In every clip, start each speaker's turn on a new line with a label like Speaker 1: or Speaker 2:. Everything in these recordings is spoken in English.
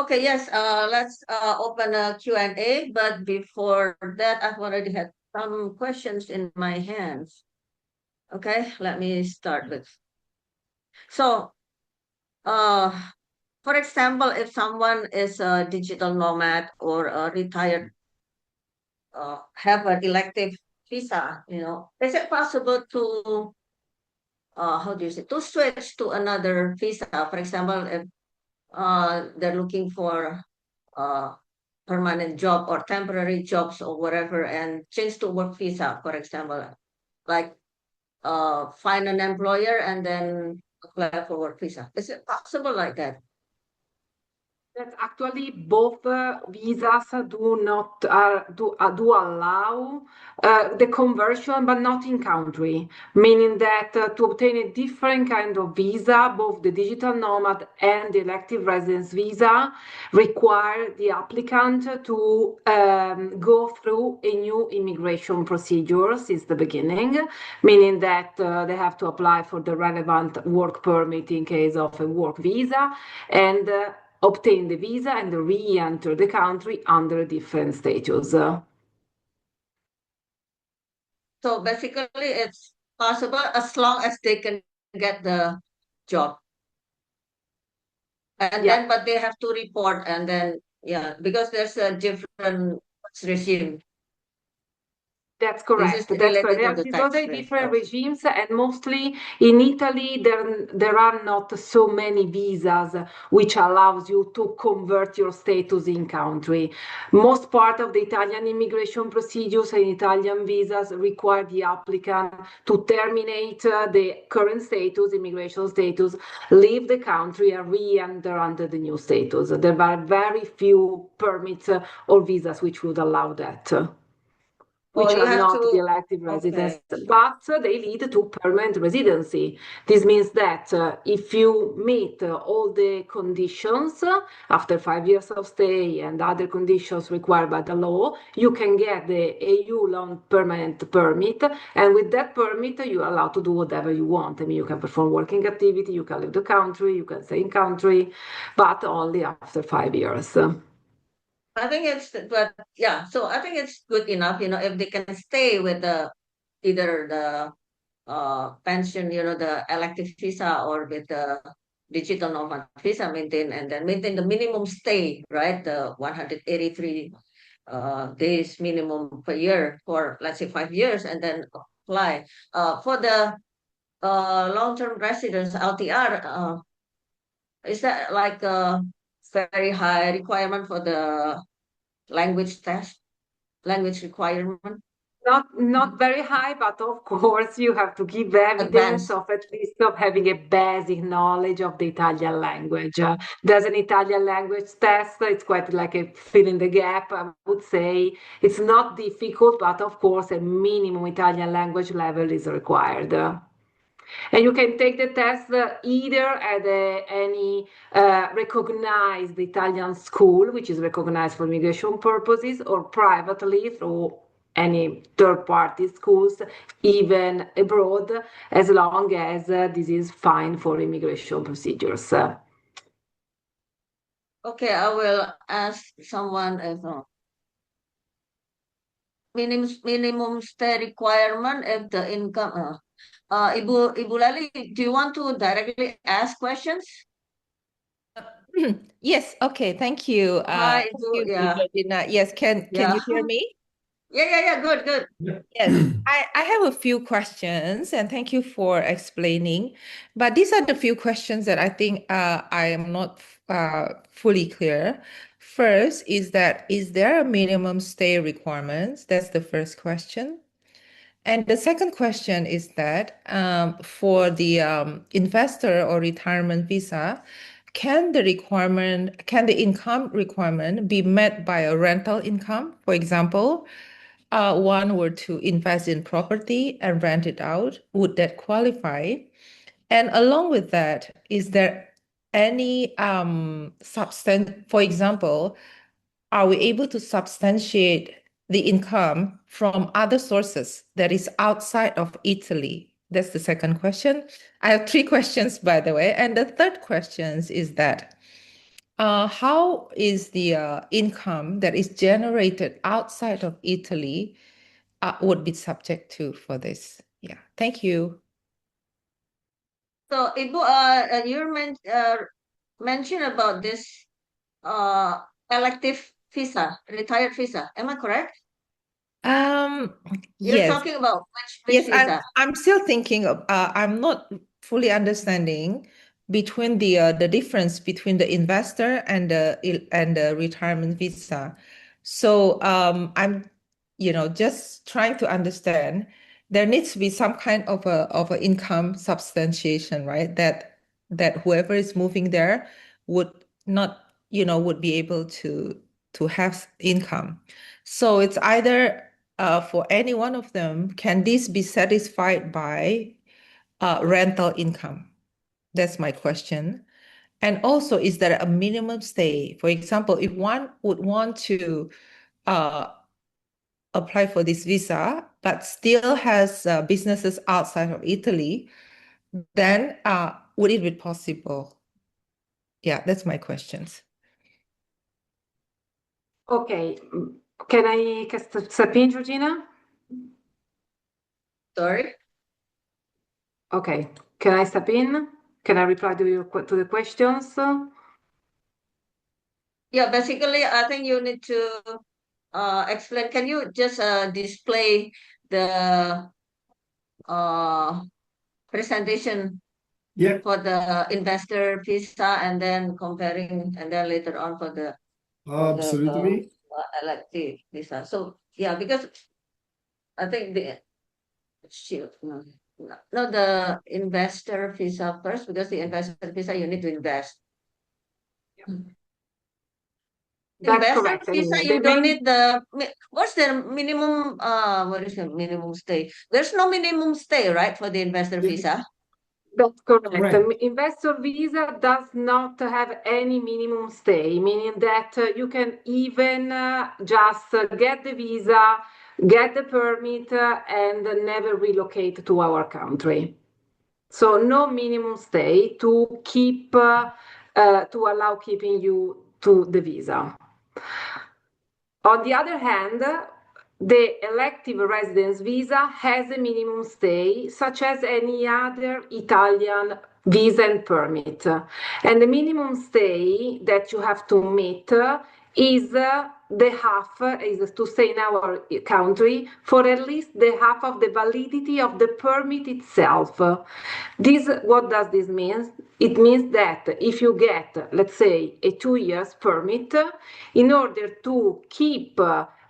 Speaker 1: Okay, yes, let's open a Q&A, but before that, I've already had some questions in my hands. Okay, let me start with. So, uh, for example, if someone is a digital nomad or a retired, have an elective visa, is it possible to, how do you say, to switch to another visa? For example, if they're looking for uh, permanent job or temporary jobs or whatever and change to work visa, for example, like find an employer and then apply for work visa. Is it possible like that?
Speaker 2: That actually both visas do not do allow the conversion, but not in country, meaning that to obtain a different kind of visa, both the digital nomad and the elective residence visa require the applicant to go through a new immigration procedure since the beginning, meaning that they have to apply for the relevant work permit in case of a work visa and obtain the visa and re-enter the country under a different status.
Speaker 1: So basically, it's possible as long as they can get the job. And
Speaker 2: Yeah.
Speaker 1: then, but they have to report and then, yeah, because there's a different tax regime.
Speaker 2: That's
Speaker 1: This
Speaker 2: correct.
Speaker 1: is
Speaker 2: That's correct.
Speaker 1: related to the
Speaker 2: Those
Speaker 1: tax
Speaker 2: are
Speaker 1: rate.
Speaker 2: different
Speaker 1: Okay.
Speaker 2: regimes, and mostly in Italy, there are not so many visas which allows you to convert your status in country. Most part of the Italian immigration procedures and Italian visas require the applicant to terminate the current status, immigration status, leave the country, and re-enter under the new status. There are very few permits or visas which would allow that,
Speaker 1: Oh,
Speaker 2: which
Speaker 1: you
Speaker 2: are
Speaker 1: have
Speaker 2: not the
Speaker 1: to,
Speaker 2: elective residence,
Speaker 1: okay.
Speaker 2: but they lead to permanent residency. This means that if you meet all the conditions after 5 years of stay and other conditions required by the law, you can get the EU long permanent permit, and with that permit, you are allowed to do whatever you want. I mean, you can perform working activity, you can leave the country, you can stay in country, but only after 5 years.
Speaker 1: I think but yeah, so I think it's good enough, if they can stay with either the pension, the elective visa or with the digital nomad visa maintain the minimum stay, right? The 183 days minimum per year for let's say 5 years and then apply. For the long-term residence LTR, is that like a very high requirement for the language test, language requirement,
Speaker 2: Not very high, but of course you have to give evidence
Speaker 1: advanced?
Speaker 2: of at least of having a basic knowledge of the Italian language. There's an Italian language test. It's quite like a fill in the gap, I would say. It's not difficult, but of course a minimum Italian language level is required. And you can take the test either at any recognized Italian school, which is recognized for immigration purposes, or privately through any third-party schools, even abroad, as long as this is fine for immigration procedures.
Speaker 1: Okay, I will ask someone if minimum stay requirement if the income. Ibu Lali, do you want to directly ask questions?
Speaker 3: Yes, okay, thank you.
Speaker 1: Hi,
Speaker 3: Thank
Speaker 1: Ibu.
Speaker 3: you,
Speaker 1: Yeah,
Speaker 3: Georgina. Yes, can
Speaker 1: yeah,
Speaker 3: you hear me?
Speaker 1: yeah. Good, good.
Speaker 3: Yes, I have a few questions and thank you for explaining. But these are the few questions that I think I am not fully clear. First is there a minimum stay requirement? That's the first question. And the second question is that for the investor or retirement visa, can the income requirement be met by a rental income? For example, one were to invest in property and rent it out, would that qualify? And along with that, is there any substance, for example, are we able to substantiate the income from other sources that is outside of Italy? That's the second question. I have three questions, by the way. And the third question is that how is the income that is generated outside of Italy would be subject to for this? Yeah, thank you.
Speaker 1: So, Ibu, you mentioned about this elective visa, retired visa. Am I correct? You're
Speaker 3: Yes.
Speaker 1: talking about which
Speaker 3: Yes,
Speaker 1: visa?
Speaker 3: I'm still thinking of, I'm not fully understanding between the difference between the investor and the retirement visa. So I'm just trying to understand. There needs to be some kind of a income substantiation, right? That whoever is moving there would not, would be able to have income. So it's either for any one of them, can this be satisfied by rental income? That's my question. And also, is there a minimum stay? For example, if one would want to apply for this visa, but still has businesses outside of Italy, then would it be possible? Yeah, that's my questions.
Speaker 2: Okay, can I step in, Georgina?
Speaker 1: Sorry?
Speaker 2: Okay, can I step in? Can I reply to the questions?
Speaker 1: Yeah, basically, I think you need to explain. Can you just display the presentation
Speaker 4: Yeah,
Speaker 1: for the investor visa and then comparing, and then later on for the
Speaker 4: absolutely.
Speaker 1: elective visa. So yeah, because I think no, the investor visa first, because the investor visa you need to invest.
Speaker 2: That's
Speaker 1: Investor
Speaker 2: correct. I
Speaker 1: visa,
Speaker 2: mean,
Speaker 1: you don't need what's the minimum, what is the minimum stay? There's no minimum stay, right, for the investor visa?
Speaker 2: That's correct.
Speaker 4: Right.
Speaker 2: Investor visa does not have any minimum stay, meaning that you can even just get the visa, get the permit, and never relocate to our country. So no minimum stay to keep to allow keeping you to the visa. On the other hand, the elective residence visa has a minimum stay, such as any other Italian visa and permit. And the minimum stay that you have to meet is the half, is to stay in our country for at least the half of the validity of the permit itself. What does this mean? It means that if you get, let's say, a 2 years permit, in order to keep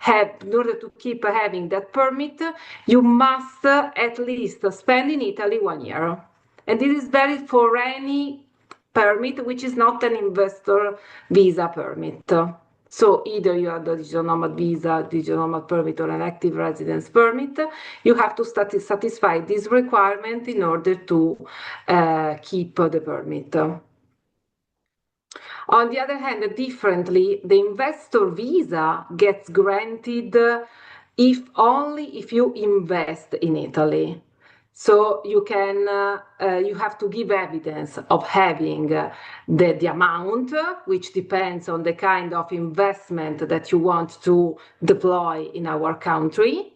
Speaker 2: having that permit, you must at least spend in Italy 1 year. And this is valid for any permit which is not an investor visa permit. So either you have the digital nomad visa, digital nomad permit, or an active residence permit, you have to satisfy this requirement in order to keep the permit. On the other hand, differently, the investor visa gets granted if only if you invest in Italy. So you have to give evidence of having the amount, which depends on the kind of investment that you want to deploy in our country.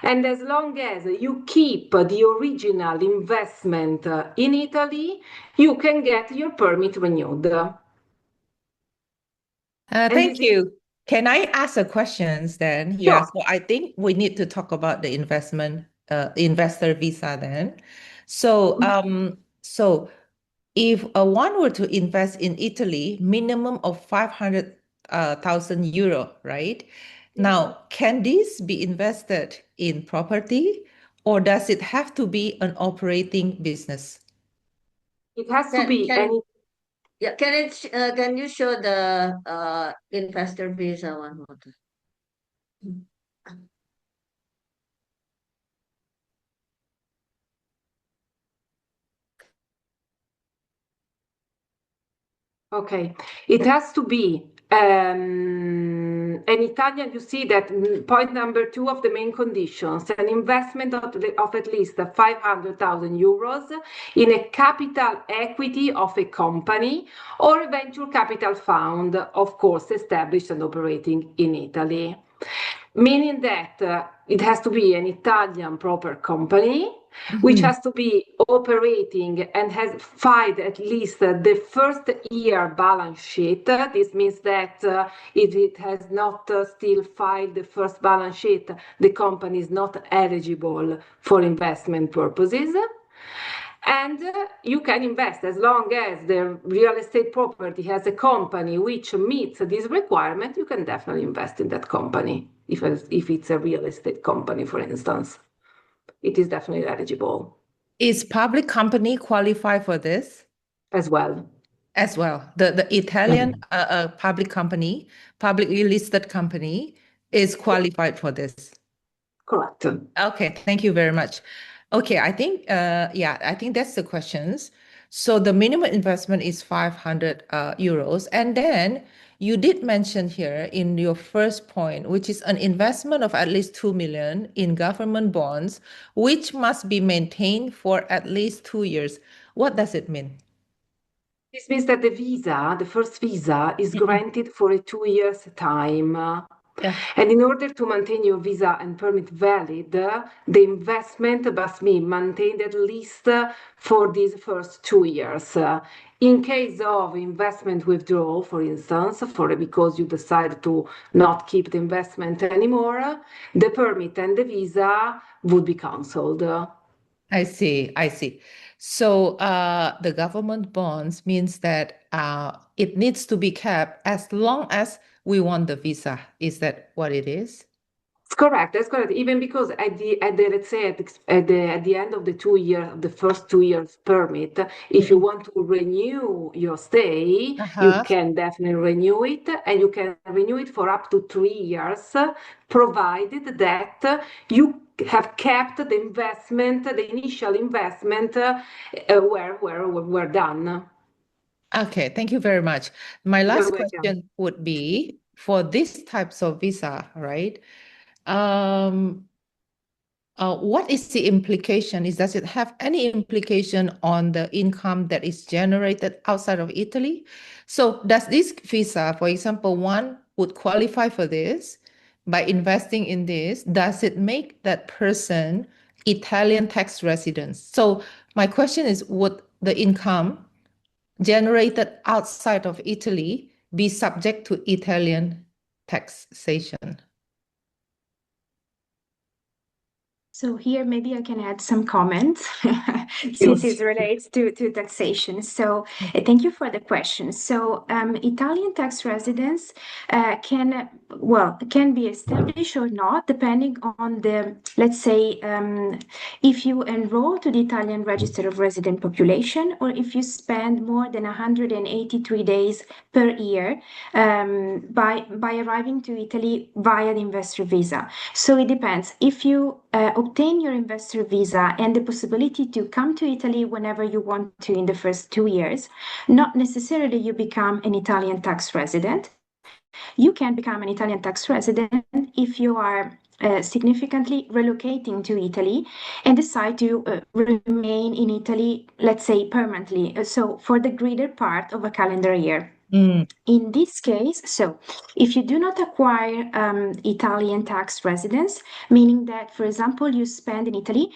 Speaker 2: And as long as you keep the original investment in Italy, you can get your permit renewed.
Speaker 3: Thank you. Can I ask a questions then? Yeah,
Speaker 2: Sure.
Speaker 3: so I think we need to talk about the investor visa then. So, so if one were to invest in Italy, minimum of 500,000 euro, right? Now, can this be invested in property, or does it have to be an operating business?
Speaker 2: It has to be any.
Speaker 1: Yeah, can you show the investor visa one more time?
Speaker 2: Okay, it has to be An Italian, you see that point number 2 of the main conditions, an investment of at least 500,000 euros in a capital equity of a company or a venture capital fund, of course, established and operating in Italy. Meaning that it has to be an Italian proper company, which has to be operating and has filed at least the first year balance sheet. This means that if it has not still filed the first balance sheet, the company is not eligible for investment purposes. And you can invest as long as the real estate property has a company which meets this requirement. You can definitely invest in that company if it's a real estate company, for instance. It is definitely eligible.
Speaker 3: Is public company qualify for this
Speaker 2: as well?
Speaker 3: as well? The Italian public company, publicly listed company, is qualified for this.
Speaker 2: Correct.
Speaker 3: Okay, thank you very much. Okay, I think I think that's the questions. So the minimum investment is 500 euros, and then you did mention here in your first point, which is an investment of at least 2 million in government bonds, which must be maintained for at least 2 years. What does it mean?
Speaker 2: This means that the first visa, is granted for a 2 years time.
Speaker 3: Yeah.
Speaker 2: And in order to maintain your visa and permit valid, the investment must be maintained at least for these first 2 years. In case of investment withdrawal, for instance, because you decide to not keep the investment anymore, the permit and the visa would be cancelled.
Speaker 3: I see. So the government bonds means that it needs to be kept as long as we want the visa. Is that what it is?
Speaker 2: It's correct. That's correct. Even because let's say at the end of the 2 years, the first 2 years permit, if you want to renew your stay, you can definitely renew it, and you can renew it for up to 3 years, provided that you have kept the investment, the initial investment, were done.
Speaker 3: Okay, thank you very much. My last
Speaker 2: You're welcome.
Speaker 3: question would be for these types of visa, right? What is the implication? Does it have any implication on the income that is generated outside of Italy? So does this visa, for example, one would qualify for this by investing in this, does it make that person Italian tax resident? So my question is, would the income generated outside of Italy be subject to Italian taxation?
Speaker 5: So here, maybe I can add some comments since it relates to taxation. So thank you for the question. So Italian tax residence can be established or not, depending on the, let's say, if you enroll to the Italian Register of Resident Population, or if you spend more than 183 days per year by arriving to Italy via the investor visa. So it depends. If you obtain your investor visa and the possibility to come to Italy whenever you want to in the first 2 years, not necessarily you become an Italian tax resident. You can become an Italian tax resident if you are significantly relocating to Italy and decide to remain in Italy, let's say permanently, so for the greater part of a calendar year. In this case, so if you do not acquire Italian tax residence, meaning that, for example, you spend in Italy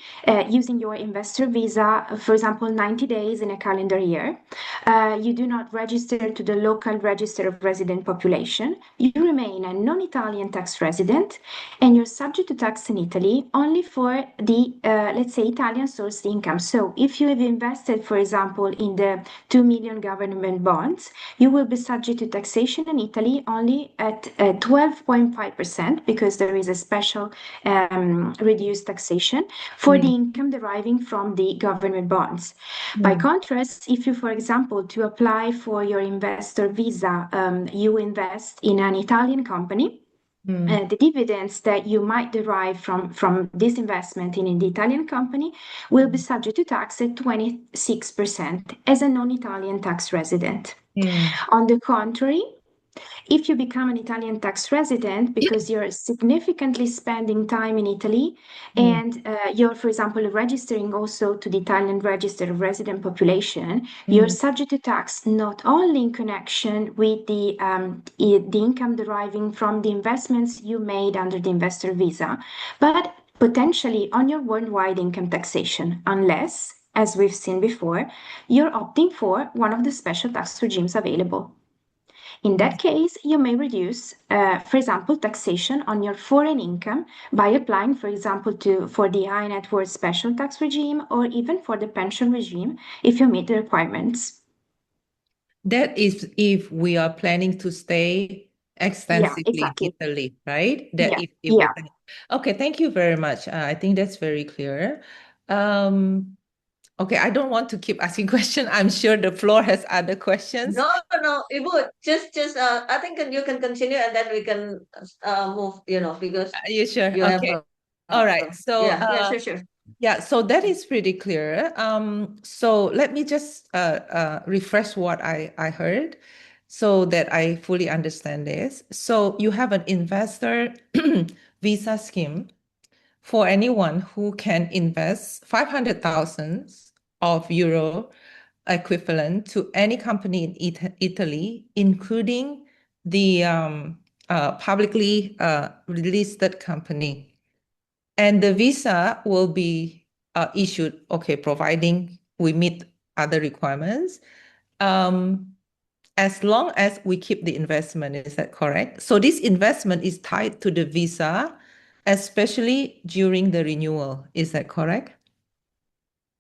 Speaker 5: using your investor visa, for example, 90 days in a calendar year, you do not register to the local register of resident population, you remain a non-Italian tax resident, and you're subject to tax in Italy only for the, let's say, Italian sourced income. So if you have invested, for example, in the 2 million government bonds, you will be subject to taxation in Italy only at 12.5%, because there is a special reduced taxation for the income deriving from the government bonds. By contrast, if you, for example, to apply for your investor visa, you invest in an Italian company, the dividends that you might derive from this investment in the Italian company will be subject to tax at 26% as a non-Italian tax resident. On the contrary, If you become an Italian tax resident because you're significantly spending time in Italy and you're, for example, registering also to the Italian Register of Resident Population, you're subject to tax not only in connection with the income deriving from the investments you made under the investor visa, but potentially on your worldwide income taxation, unless, as we've seen before, you're opting for one of the special tax regimes available. In that case, you may reduce, for example, taxation on your foreign income by applying, for example, for the high net worth special tax regime or even for the pension regime if you meet the requirements.
Speaker 3: That is if we are planning to stay extensively
Speaker 5: exactly.
Speaker 3: in Italy, right? That
Speaker 5: Yeah,
Speaker 3: if we're
Speaker 5: yeah.
Speaker 3: planning. Okay, thank you very much. I think that's very clear. Okay, I don't want to keep asking questions. I'm sure the floor has other questions.
Speaker 1: No, Ibu, just I think you can continue and then we can move, because
Speaker 3: Are you sure?
Speaker 1: you have
Speaker 3: Okay. All right. So
Speaker 1: yeah, sure.
Speaker 3: yeah, so that is pretty clear. So let me just refresh what I heard so that I fully understand this. So you have an investor visa scheme for anyone who can invest 500,000 of euro equivalent to any company in Italy, including the publicly listed company. And the visa will be issued, okay, providing we meet other requirements, as long as we keep the investment. Is that correct? So this investment is tied to the visa, especially during the renewal. Is that correct?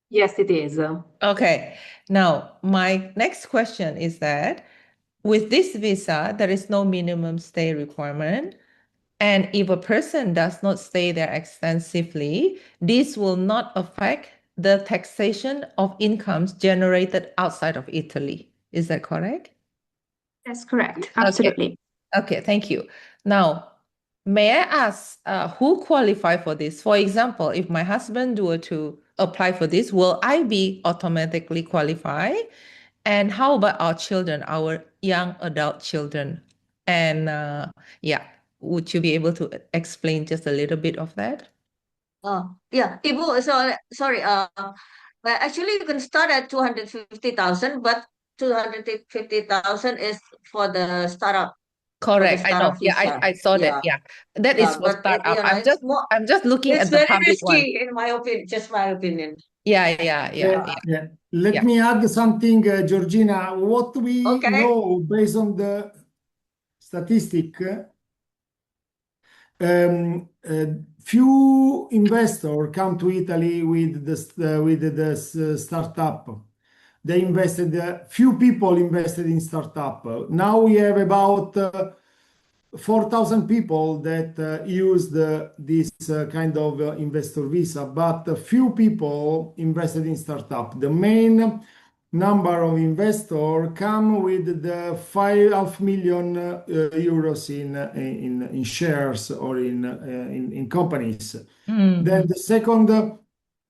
Speaker 2: Yes, it is.
Speaker 3: Okay. Now, my next question is that with this visa, there is no minimum stay requirement. And if a person does not stay there extensively, this will not affect the taxation of incomes generated outside of Italy. Is that correct?
Speaker 5: That's correct. Absolutely.
Speaker 3: Okay, thank you. Now, may I ask who qualify for this? For example, if my husband were to apply for this, will I be automatically qualified? And how about our children, our young adult children? And yeah, would you be able to explain just a little bit of that?
Speaker 1: Oh, yeah, Ibu, so sorry, well, actually you can start at 250,000, but 250,000 is for the startup,
Speaker 3: Correct. I know. Yeah,
Speaker 1: visa.
Speaker 3: I saw that. Yeah. That is for
Speaker 1: But
Speaker 3: startup.
Speaker 1: it's more,
Speaker 3: I'm just looking
Speaker 1: it's
Speaker 3: at the
Speaker 1: very
Speaker 3: public one.
Speaker 1: risky in my opinion, just my opinion.
Speaker 3: Yeah.
Speaker 4: Let me add something, Georgina. What we
Speaker 1: Okay.
Speaker 4: know based on the statistic, few investors come to Italy with the startup. They invested, few people invested in startup. Now we have about 4,000 people that use this kind of investor visa, but a few people invested in startup. The main number of investors come with the 500,000 euros in shares or in companies. Then the second,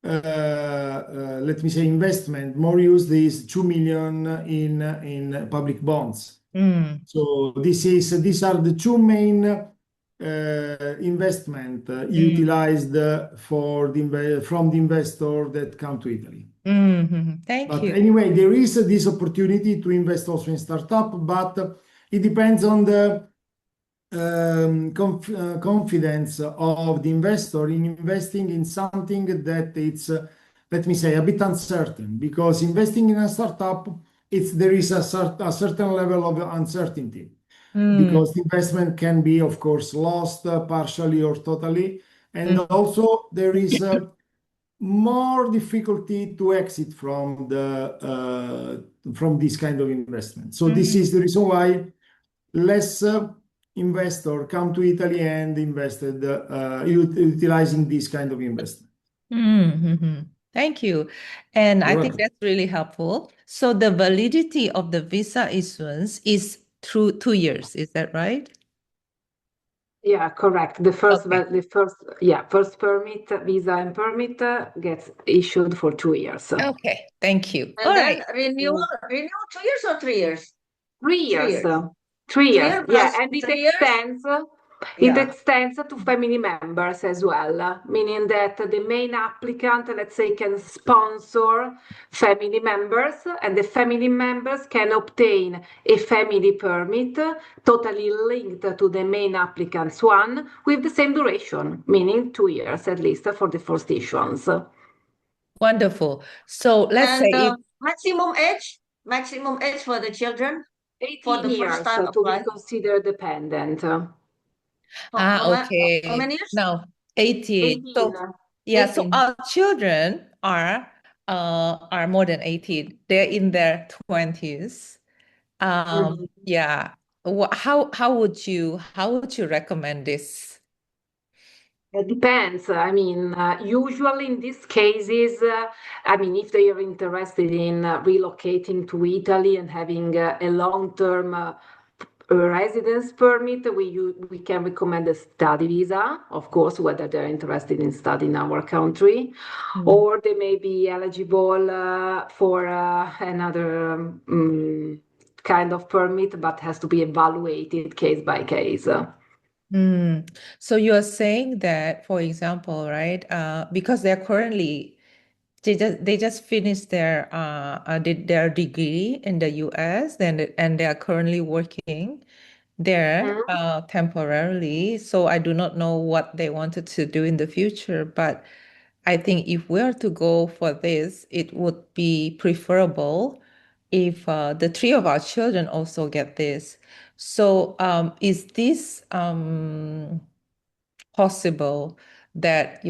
Speaker 4: let me say, investment more used is 2 million in public bonds. So these are the two main investment utilized from the investor that come to Italy.
Speaker 3: Thank
Speaker 4: But
Speaker 3: you.
Speaker 4: anyway, there is this opportunity to invest also in startup, but it depends on the confidence of the investor in investing in something that it's, let me say, a bit uncertain, because investing in a startup, there is a certain level of uncertainty, because the investment can be, of course, lost partially or totally. And also there is more difficulty to exit from this kind of investment. So this is the reason why less investor come to Italy and invested utilizing this kind of investment.
Speaker 3: Thank you. And
Speaker 4: You're
Speaker 3: I think
Speaker 4: welcome.
Speaker 3: that's really helpful. So the validity of the visa issuance is through 2 years. Is that right?
Speaker 2: Yeah, correct. The first,
Speaker 3: Okay.
Speaker 2: first permit, visa and permit gets issued for 2 years.
Speaker 3: Okay. Thank you.
Speaker 1: And
Speaker 3: All
Speaker 1: then
Speaker 3: right.
Speaker 1: renewal 2 years or 3 years?
Speaker 2: 3 years.
Speaker 1: 3 years.
Speaker 2: 3 years, yeah,
Speaker 1: plus
Speaker 2: and it
Speaker 1: 3 years?
Speaker 2: extends. It
Speaker 1: Yeah.
Speaker 2: extends to family members as well, meaning that the main applicant, let's say, can sponsor family members, and the family members can obtain a family permit totally linked to the main applicant's one with the same duration, meaning 2 years at least for the first issuance.
Speaker 3: Wonderful. So let's say
Speaker 1: And
Speaker 3: if
Speaker 1: maximum age for the children for
Speaker 2: 18
Speaker 1: the first
Speaker 2: years
Speaker 1: time
Speaker 2: to be
Speaker 1: apply.
Speaker 2: considered dependent.
Speaker 1: How many years?
Speaker 3: now 18.
Speaker 2: 18.
Speaker 3: So yeah, so
Speaker 1: 18.
Speaker 3: our children are more than 18. They're in their 20s.
Speaker 2: Mhm.
Speaker 3: Yeah. How would you recommend this?
Speaker 2: It depends. I mean, usually in these cases, I mean, if they are interested in relocating to Italy and having a long-term residence permit, we can recommend a study visa, of course, whether they're interested in studying in our country, or they may be eligible for another kind of permit, but has to be evaluated case by case.
Speaker 3: So you're saying that, for example, right? Because they just finished their degree in the US, and they are currently working there temporarily. So I do not know what they wanted to do in the future, but I think if we are to go for this, it would be preferable if the three of our children also get this. So is this possible that,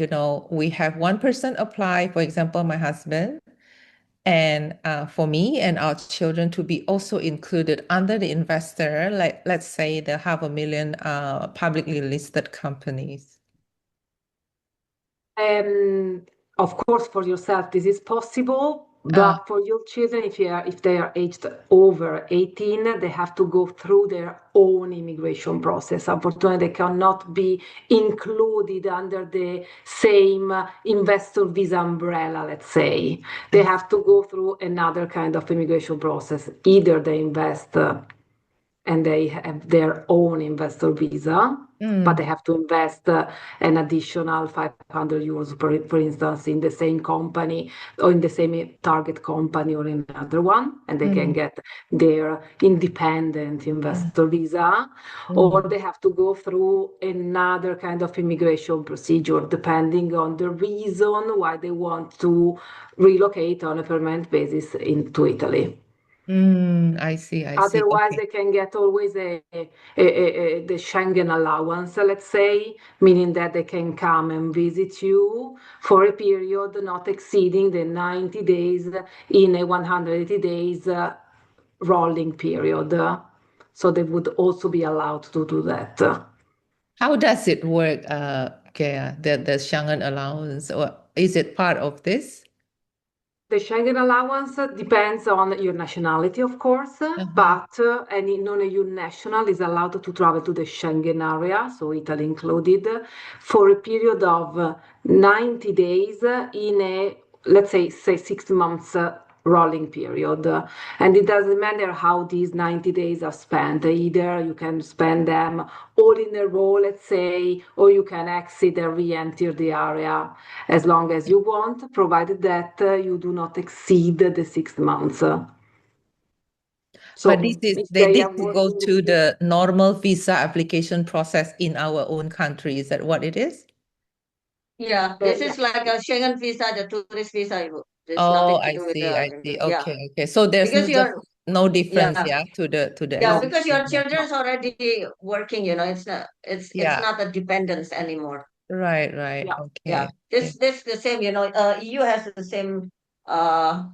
Speaker 3: we have one person apply, for example, my husband, and for me and our children to be also included under the investor, like let's say the 500,000 publicly listed companies?
Speaker 2: Of course, for yourself, this is possible,
Speaker 3: Uh,
Speaker 2: but for your children, if they are aged over 18, they have to go through their own immigration process. Unfortunately, they cannot be included under the same investor visa umbrella, let's say. They have to go through another kind of immigration process. Either they invest and they have their own investor visa, but they have to invest an additional 500 euros, for instance, in the same company or in the same target company or in another one, and they can get their independent investor visa, or they have to go through another kind of immigration procedure, depending on the reason why they want to relocate on a permanent basis into Italy.
Speaker 3: I see.
Speaker 2: Otherwise,
Speaker 3: Okay.
Speaker 2: they can get always the Schengen allowance, let's say, meaning that they can come and visit you for a period not exceeding the 90 days in a 180 days rolling period. So they would also be allowed to do that.
Speaker 3: How does it work, Gaia, the Schengen allowance, or is it part of this?
Speaker 2: The Schengen allowance depends on your nationality, of course, but any non-EU national is allowed to travel to the Schengen area, so Italy included, for a period of 90 days in a, let's say 6 months rolling period. And it doesn't matter how these 90 days are spent. Either you can spend them all in a row, let's say, or you can exit and re-enter the area as long as you want, provided that you do not exceed the 6 months. So
Speaker 3: But
Speaker 2: if
Speaker 3: they
Speaker 2: they
Speaker 3: need
Speaker 2: are
Speaker 3: to go
Speaker 2: working
Speaker 3: to the normal visa application process in our own country. Is that what it is?
Speaker 1: Yeah, this is like a Schengen visa, the tourist visa. It's
Speaker 3: Oh,
Speaker 1: nothing to
Speaker 3: I
Speaker 1: do with
Speaker 3: see. I see.
Speaker 1: yeah.
Speaker 3: Okay. So there's
Speaker 1: Because
Speaker 3: just
Speaker 1: you're
Speaker 3: no difference,
Speaker 1: yeah,
Speaker 3: to the
Speaker 1: yeah,
Speaker 2: no,
Speaker 1: because your
Speaker 3: existing.
Speaker 1: children's already working, it's
Speaker 3: Yeah.
Speaker 1: not a dependence anymore.
Speaker 3: Right.
Speaker 2: yeah.
Speaker 1: Yeah.
Speaker 3: Okay.
Speaker 1: This the same, EU has the same uh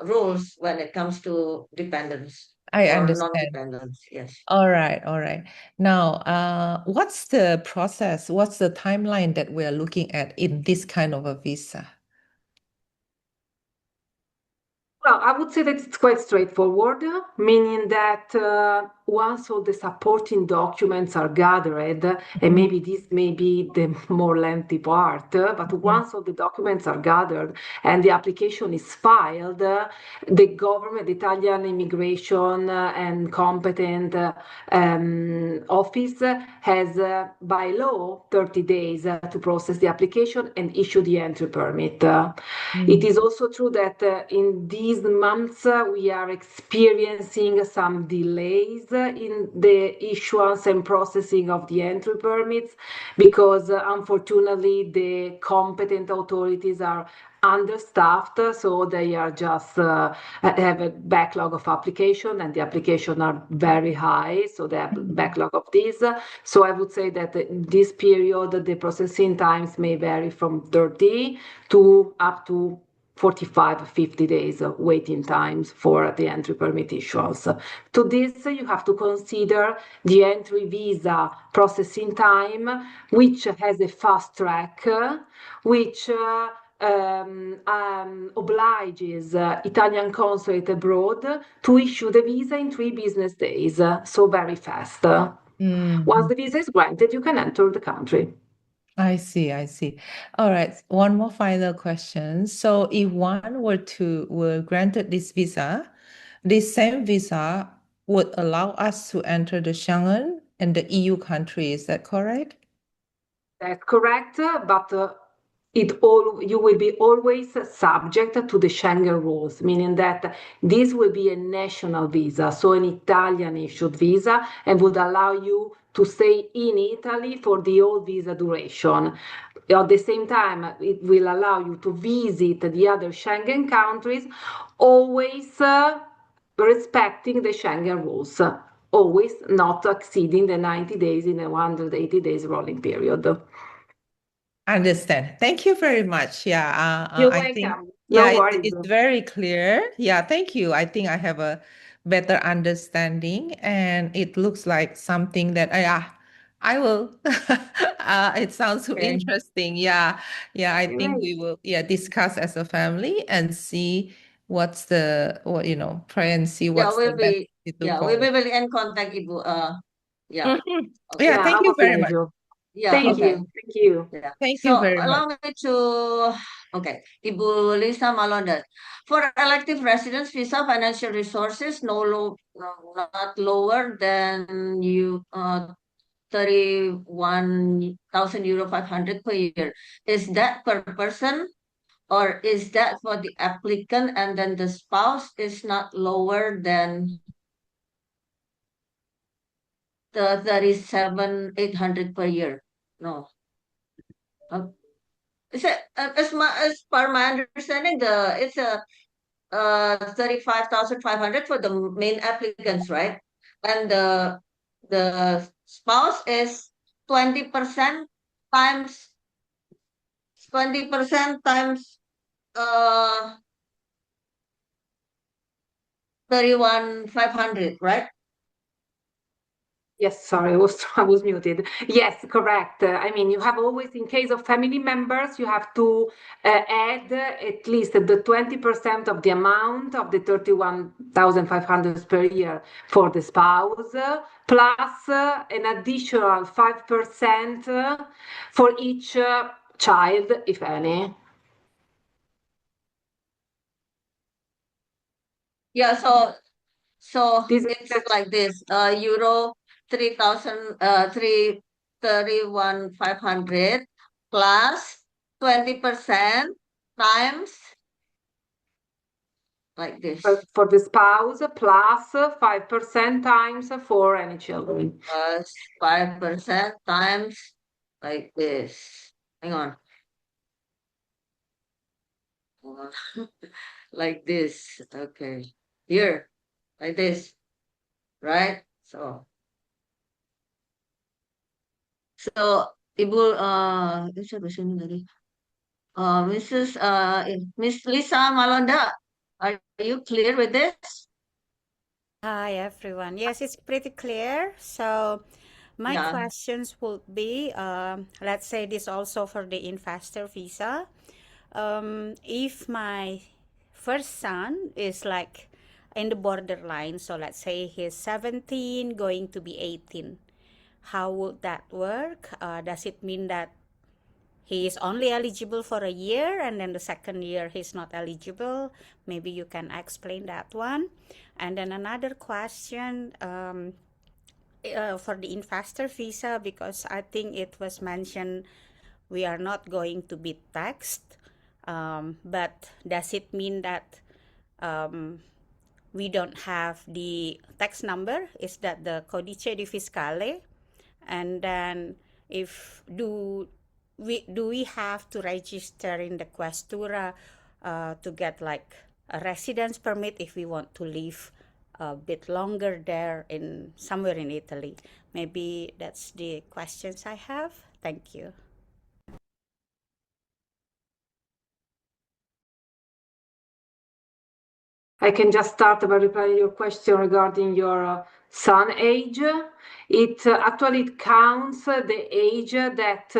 Speaker 1: rules when it comes to dependence
Speaker 3: I
Speaker 1: or
Speaker 3: understand.
Speaker 1: non-dependence. Yes.
Speaker 3: All right. Now, what's the process? What's the timeline that we're looking at in this kind of a visa?
Speaker 2: Well, I would say that it's quite straightforward, meaning that once all the supporting documents are gathered, and maybe this may be the more lengthy part, but once all the documents are gathered and the application is filed, the government, the Italian immigration and competent office has by law 30 days to process the application and issue the entry permit. It is also true that in these months we are experiencing some delays in the issuance and processing of the entry permits because unfortunately the competent authorities are understaffed, so they are just have a backlog of application, and the application are very high, so they have backlog of these. So I would say that in this period the processing times may vary from 30 to up to 45, 50 days waiting times for the entry permit issuance. To this, you have to consider the entry visa processing time, which has a fast track, which obliges Italian consulate abroad to issue the visa in 3 business days, so very fast. Once the visa is granted, you can enter the country.
Speaker 3: I see, I see. All right, one more final question. So if one were granted this visa, this same visa would allow us to enter the Schengen and the EU country, is that correct?
Speaker 2: That's correct, but you will be always subject to the Schengen rules, meaning that this will be a national visa, so an Italian issued visa, and would allow you to stay in Italy for the whole visa duration. At the same time, it will allow you to visit the other Schengen countries, always respecting the Schengen rules, always not exceeding the 90 days in a 180 days rolling period.
Speaker 3: Understand. Thank you very much. Yeah,
Speaker 2: You're
Speaker 3: I think
Speaker 2: welcome. No
Speaker 3: yeah,
Speaker 2: worries.
Speaker 3: it's very clear. Yeah, thank you. I think I have a better understanding, and it looks like something that I will. It sounds so
Speaker 2: Okay.
Speaker 3: interesting. Yeah, I think
Speaker 2: Great.
Speaker 3: we will discuss as a family and see what try and see
Speaker 1: Yeah,
Speaker 3: what's the
Speaker 1: we'll
Speaker 3: best
Speaker 1: be
Speaker 3: way to
Speaker 1: yeah,
Speaker 3: go.
Speaker 1: we will in contact Ibu. Yeah.
Speaker 3: Mhm.
Speaker 1: Okay.
Speaker 3: Yeah,
Speaker 2: Yeah,
Speaker 3: thank you
Speaker 2: our
Speaker 3: very much.
Speaker 2: pleasure.
Speaker 1: Yeah,
Speaker 2: Thank
Speaker 1: okay.
Speaker 2: you. Thank you.
Speaker 1: Yeah.
Speaker 3: Thank
Speaker 1: So
Speaker 3: you very much.
Speaker 1: allow me to Ibu Lisa Malonda. For elective residence visa, financial resources no, not lower than 31,000 euro 500 per year. Is that per person, or is that for the applicant, and then the spouse is not lower than the 37,800 per year? No. Is it as per my understanding, it's a 35,500 for the main applicants, right? And the spouse is 20% times 20% times 31,500, right?
Speaker 2: Yes, sorry, I was muted. Yes, correct. I mean, you have always, in case of family members, you have to add at least the 20% of the amount of the 31,500 per year for the spouse, plus an additional 5% for each child, if any.
Speaker 1: Yeah, so
Speaker 2: This
Speaker 1: it's like this, euro 3,000 31,500 plus 20% times like this,
Speaker 2: for the spouse, plus 5% times for any children.
Speaker 1: plus 5% times like this. Hang on. Like this. Okay. Here, like this, right? So Ibu, siapa sini tadi? Miss Lisa Malonda, are you clear with this?
Speaker 6: Hi, everyone. Yes, it's pretty clear. So my
Speaker 1: Yeah.
Speaker 6: questions would be, let's say this also for the investor visa. If my first son is like in the borderline. So let's say he's 17, going to be 18. How would that work? Does it mean that he is only eligible for a year and then the second year he's not eligible? Maybe you can explain that one. And then another question for the investor visa, because I think it was mentioned we are not going to be taxed. But does it mean that we don't have the tax number? Is that the codice di fiscale? And then if do we have to register in the questura to get like a residence permit if we want to live a bit longer there in somewhere in Italy? Maybe that's the questions I have. Thank you.
Speaker 2: I can just start by replying your question regarding your son age. It actually counts the age that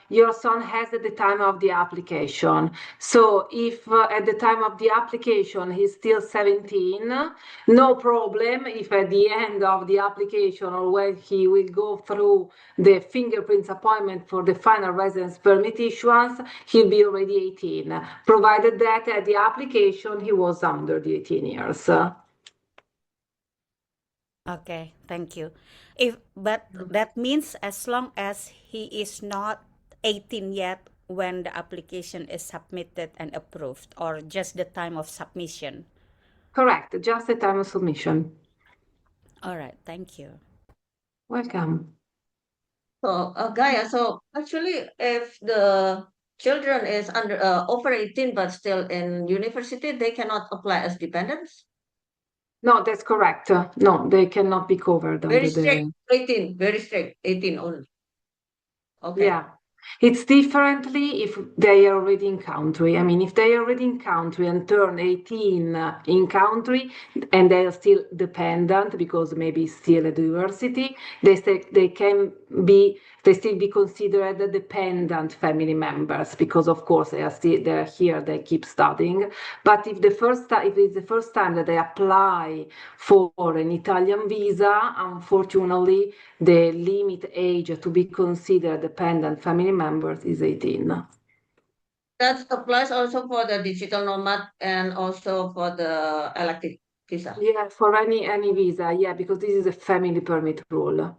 Speaker 2: your son has at the time of the application. So if at the time of the application he's still 17, no problem if at the end of the application or when he will go through the fingerprints appointment for the final residence permit issuance, he'll be already 18, provided that at the application he was under the 18 years.
Speaker 6: Okay, thank you. But that means as long as he is not 18 yet when the application is submitted and approved, or just the time of submission?
Speaker 2: Correct, just the time of submission.
Speaker 6: All right, thank you.
Speaker 2: Welcome.
Speaker 1: So, Gaia, so actually, if the children is under over 18 but still in university, they cannot apply as dependents?
Speaker 2: No, that's correct. No, they cannot be covered
Speaker 1: Very
Speaker 2: under
Speaker 1: strict,
Speaker 2: the...
Speaker 1: 18, very strict, 18 only. Okay.
Speaker 2: Yeah. It's differently if they are already in country. I mean, if they are already in country and turn 18 in country and they are still dependent because maybe still at the university, they still be considered dependent family members because of course they're here, they keep studying. But if it's the first time that they apply for an Italian visa, unfortunately, the limit age to be considered dependent family members is 18.
Speaker 1: That applies also for the digital nomad and also for the elective visa.
Speaker 2: Yeah, for any visa, yeah, because this is a family permit rule.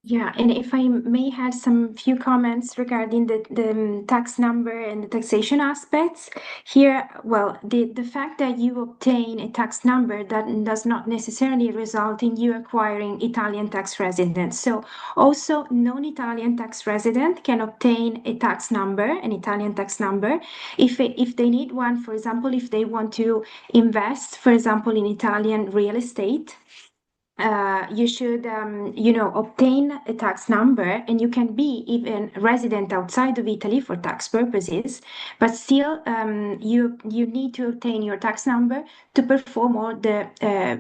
Speaker 5: Yeah, and if I may have some few comments regarding the tax number and the taxation aspects here. Well, the fact that you obtain a tax number that does not necessarily result in you acquiring Italian tax residence. So also non-Italian tax resident can obtain a tax number, an Italian tax number, if they need one. For example, if they want to invest, for example, in Italian real estate. You should, obtain a tax number, and you can be even resident outside of Italy for tax purposes, but still, you need to obtain your tax number to perform all the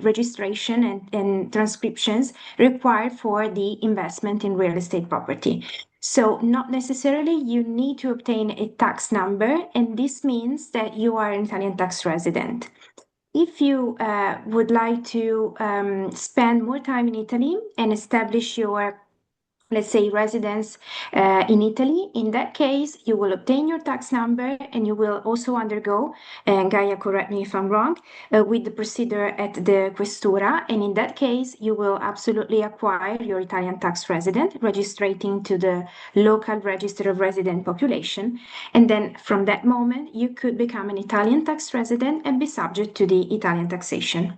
Speaker 5: registration and transcriptions required for the investment in real estate property. So not necessarily you need to obtain a tax number, and this means that you are an Italian tax resident. If you would like to spend more time in Italy and establish your, let's say, residence in Italy, in that case, you will obtain your tax number and you will also undergo, and Gaia, correct me if I'm wrong, with the procedure at the Questura. And in that case, you will absolutely acquire your Italian tax resident, registering to the local register of resident population. And then from that moment, you could become an Italian tax resident and be subject to the Italian taxation.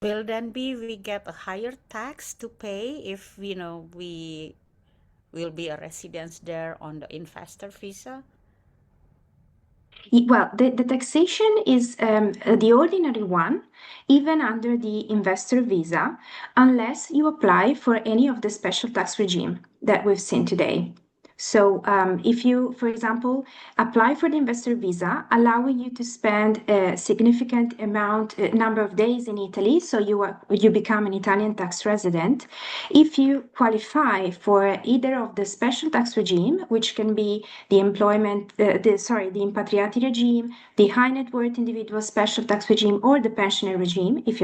Speaker 6: Will then we get a higher tax to pay if we will be a resident there on the investor visa?
Speaker 5: Well, the taxation is the ordinary one, even under the investor visa, unless you apply for any of the special tax regime that we've seen today. So if you, for example, apply for the investor visa, allowing you to spend a significant number of days in Italy, so you become an Italian tax resident. If you qualify for either of the special tax regime, which can be the the impatriati regime, the high net worth individual special tax regime, or the pensioner regime, if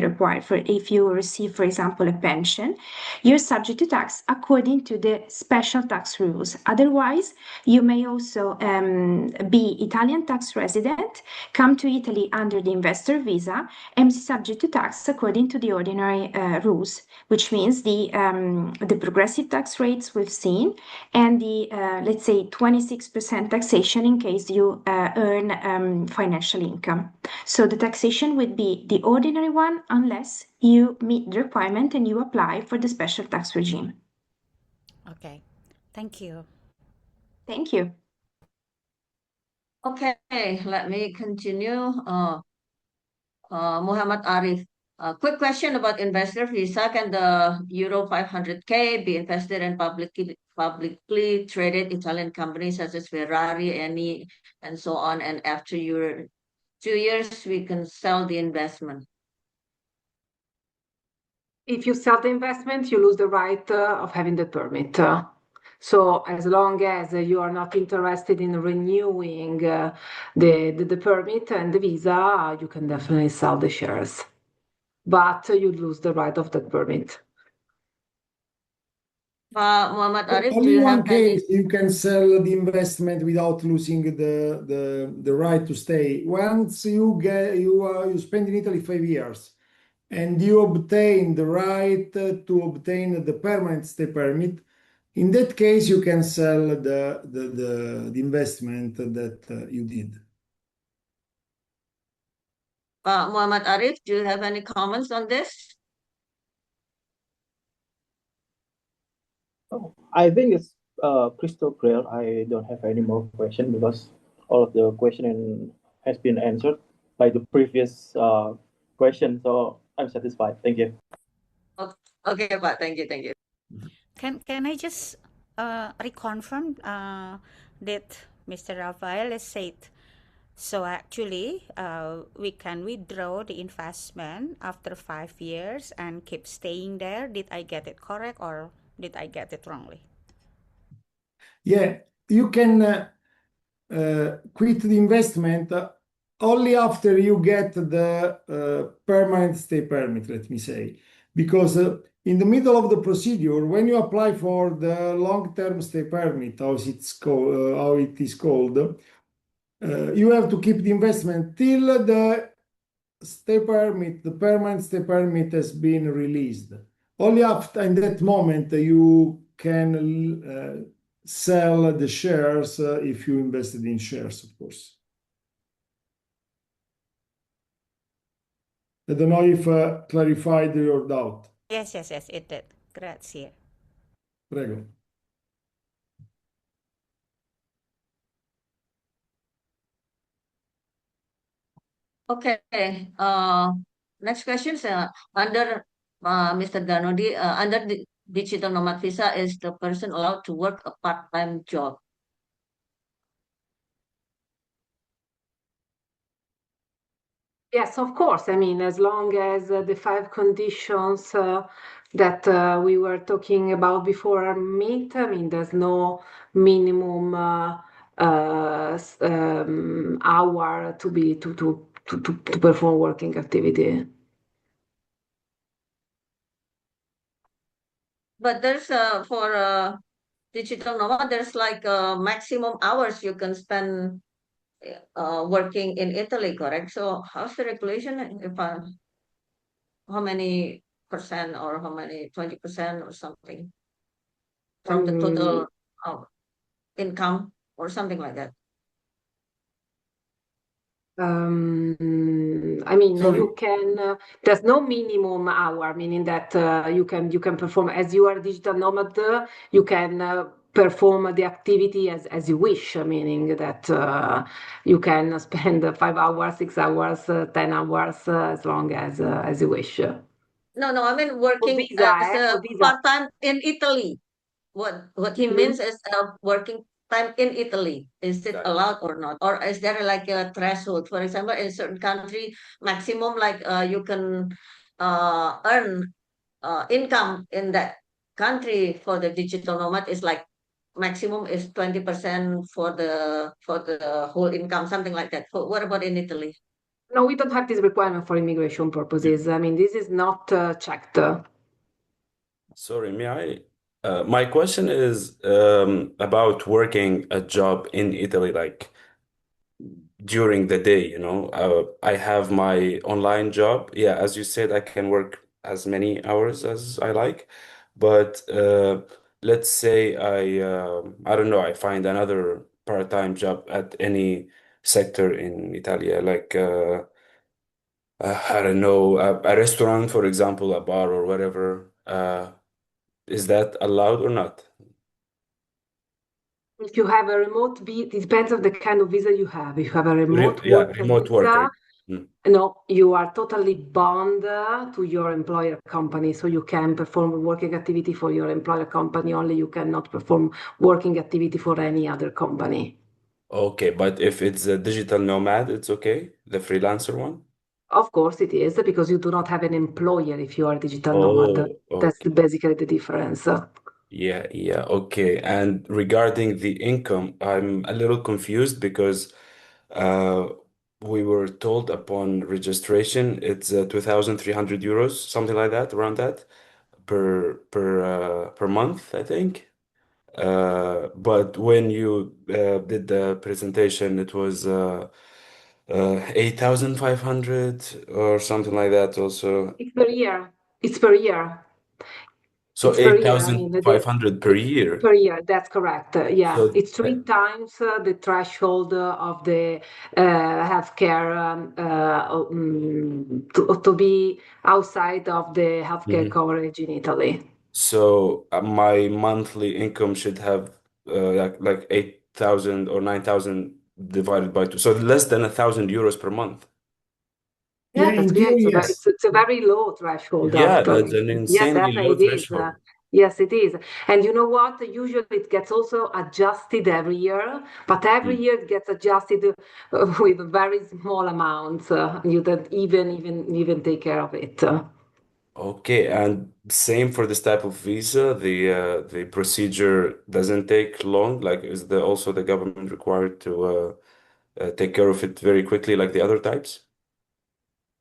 Speaker 5: you receive, for example, a pension, you're subject to tax according to the special tax rules. Otherwise, you may also be Italian tax resident, come to Italy under the investor visa, and be subject to tax according to the ordinary rules, which means the progressive tax rates we've seen, and the let's say 26% taxation in case you earn financial income. So the taxation would be the ordinary one unless you meet the requirement and you apply for the special tax regime.
Speaker 6: Okay, thank you.
Speaker 5: Thank you.
Speaker 1: Okay, let me continue. Muhammad Arif. Quick question about investor visa. Can the Euro 500K be invested in publicly traded Italian companies such as Ferrari, Eni, and so on? And after 2 years, we can sell the investment.
Speaker 2: If you sell the investment, you lose the right of having the permit. So as long as you are not interested in renewing the permit and the visa, you can definitely sell the shares. But you lose the right of that permit.
Speaker 1: Muhammad Arif, do
Speaker 4: Only
Speaker 1: you
Speaker 4: one
Speaker 1: have any?
Speaker 4: case you can sell the investment without losing the right to stay. Once you spend in Italy 5 years and you obtain the right to obtain the permanent stay permit, in that case you can sell the investment that you did.
Speaker 1: Muhammad Arif, do you have any comments on this?
Speaker 7: Oh, I think it's crystal clear. I don't have any more question because all of the question has been answered by the previous question. So I'm satisfied. Thank you.
Speaker 1: Okay, Pak. Thank you.
Speaker 6: Can I just reconfirm that Mr. Raffaele said, so actually we can withdraw the investment after 5 years and keep staying there. Did I get it correct or did I get it wrongly?
Speaker 4: Yeah, you can quit the investment only after you get the permanent stay permit, let me say. Because in the middle of the procedure, when you apply for the long-term stay permit, how it is called, you have to keep the investment till the permanent stay permit has been released. Only after, in that moment, you can sell the shares if you invested in shares, of course. I don't know if clarified your doubt.
Speaker 6: Yes, it did. Grazie.
Speaker 4: Prego.
Speaker 1: Okay. Next question is under Mr. Danodi, under the digital nomad visa, is the person allowed to work a part-time job?
Speaker 2: Yes, of course. I mean, as long as the 5 conditions that we were talking about before are met, I mean, there's no minimum hour to perform working activity.
Speaker 1: But there's for digital nomad, there's like maximum hours you can spend working in Italy, correct? So how's the regulation if how many percent or how many 20% or something from the total income or something like that?
Speaker 2: I mean,
Speaker 4: Sorry.
Speaker 2: you can. There's no minimum hour, meaning that you can perform as you are a digital nomad. You can perform the activity as you wish, meaning that you can spend 5 hours, 6 hours, 10 hours, as long as you wish.
Speaker 1: No, I mean working
Speaker 2: visa,
Speaker 1: as a
Speaker 2: for visa.
Speaker 1: part-time in Italy. what he means is working time in Italy. Is it allowed or not? Or is there like a threshold? For example, in certain country, maximum like you can earn income in that country for the digital nomad is like maximum is 20% for the whole income, something like that. What about in Italy?
Speaker 2: No, we don't have this requirement for immigration purposes. I mean, this is not checked.
Speaker 8: Sorry, may I? My question is about working a job in Italy, like during the day, you know. I have my online job. Yeah, as you said, I can work as many hours as I like. But let's say I don't know, I find another part-time job at any sector in Italia, like I don't know, a restaurant, for example, a bar or whatever. Is that allowed or not?
Speaker 2: If you have a remote visa, it depends on the kind of visa you have. If you have a remote
Speaker 8: Yeah,
Speaker 2: work
Speaker 8: remote worker.
Speaker 2: visa, no, you are totally bound to your employer company. So you can perform working activity for your employer company, only you cannot perform working activity for any other company.
Speaker 8: Okay, but if it's a digital nomad, it's okay, the freelancer one?
Speaker 2: Of course it is, because you do not have an employer if you are a digital nomad.
Speaker 8: Oh,
Speaker 2: That's
Speaker 8: okay.
Speaker 2: basically the difference.
Speaker 8: Yeah, okay. And regarding the income, I'm a little confused because uh, we were told upon registration it's 2,300 euros, something like that, around that, per month, I think. But when you did the presentation, it was 8,500 or something like that also.
Speaker 2: It's per year. It's per year.
Speaker 8: So
Speaker 2: It's per year. I mean,
Speaker 8: 8,500 per year.
Speaker 2: per year. That's correct. Yeah,
Speaker 8: So
Speaker 2: it's three times the threshold of the healthcare to be outside of the healthcare
Speaker 8: Mhm.
Speaker 2: coverage in Italy.
Speaker 8: So my monthly income should have like 8,000 or 9,000 divided by two. So less than 1,000 euros per month.
Speaker 2: Yeah,
Speaker 4: Yeah,
Speaker 2: that's
Speaker 4: in
Speaker 2: clear.
Speaker 4: theory, yes.
Speaker 2: It's a very low threshold,
Speaker 8: Yeah, that's
Speaker 2: actually.
Speaker 8: an
Speaker 2: Yeah,
Speaker 8: insanely
Speaker 2: definitely
Speaker 8: low
Speaker 2: it is.
Speaker 8: threshold.
Speaker 2: Yes, it is. And you know what? Usually it gets also adjusted every year, but every
Speaker 8: Mm.
Speaker 2: year it gets adjusted with very small amounts. You don't even take care of it.
Speaker 8: Okay, and same for this type of visa, the procedure doesn't take long. Like, is the also the government required to take care of it very quickly, like the other types?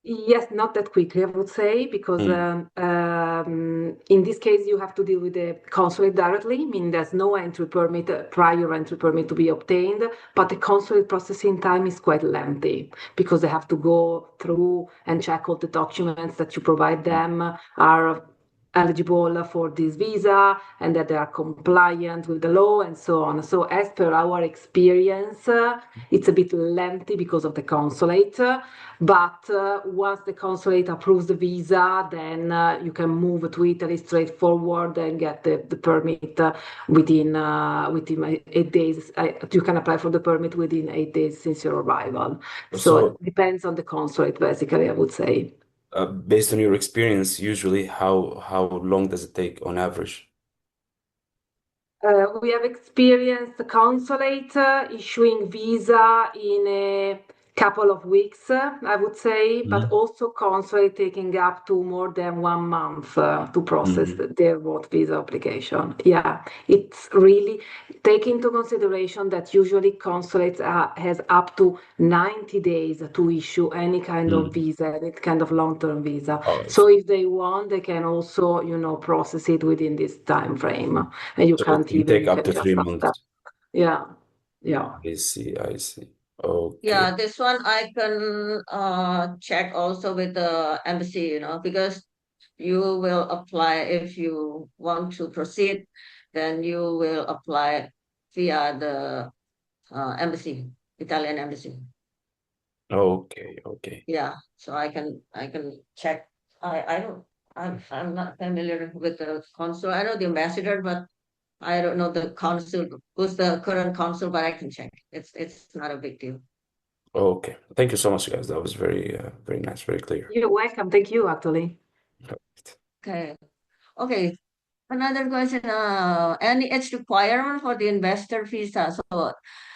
Speaker 2: Yes, not that quickly, I would say, because
Speaker 8: Mm.
Speaker 2: in this case you have to deal with the consulate directly. I mean, there's no entry permit, prior entry permit to be obtained, but the consulate processing time is quite lengthy because they have to go through and check all the documents that you provide them are eligible for this visa and that they are compliant with the law and so on. So, as per our experience, it's a bit lengthy because of the consulate. But once the consulate approves the visa, then you can move to Italy straightforward and get the permit within 8 days. You can apply for the permit within 8 days since your arrival. So it
Speaker 8: So,
Speaker 2: depends on the consulate, basically, I would say.
Speaker 8: based on your experience, usually how long does it take on average?
Speaker 2: We have experienced the consulate issuing visa in a couple of weeks, I would say, but
Speaker 8: Mhm.
Speaker 2: also consulate taking up to more than 1 month to process
Speaker 8: Mhm.
Speaker 2: their work visa application. Yeah, it's really take into consideration that usually consulates has up to 90 days to issue any kind of
Speaker 8: Mhm.
Speaker 2: visa, any kind of long-term visa.
Speaker 8: Oh, I
Speaker 2: So
Speaker 8: see.
Speaker 2: if they want, they can also, process it within this time frame, and you
Speaker 8: So it
Speaker 2: can't
Speaker 8: can take
Speaker 2: you
Speaker 8: up
Speaker 2: can
Speaker 8: to
Speaker 2: just
Speaker 8: three
Speaker 2: stop that.
Speaker 8: months.
Speaker 2: Yeah, yeah.
Speaker 8: I see, I see. Okay.
Speaker 1: Yeah, this one I can check also with the embassy, because you will apply if you want to proceed, then you will apply via the embassy, Italian embassy.
Speaker 8: Okay, okay.
Speaker 1: Yeah, so I can check. I don't I'm not familiar with the consul. I know the ambassador, but I don't know the consul, who's the current consul, but I can check. It's not a big deal.
Speaker 8: Okay. Thank you so much, guys. That was very nice, very clear.
Speaker 2: You're welcome. Thank you, actually.
Speaker 1: Okay. Okay. Another question, any age requirement for the investor visa?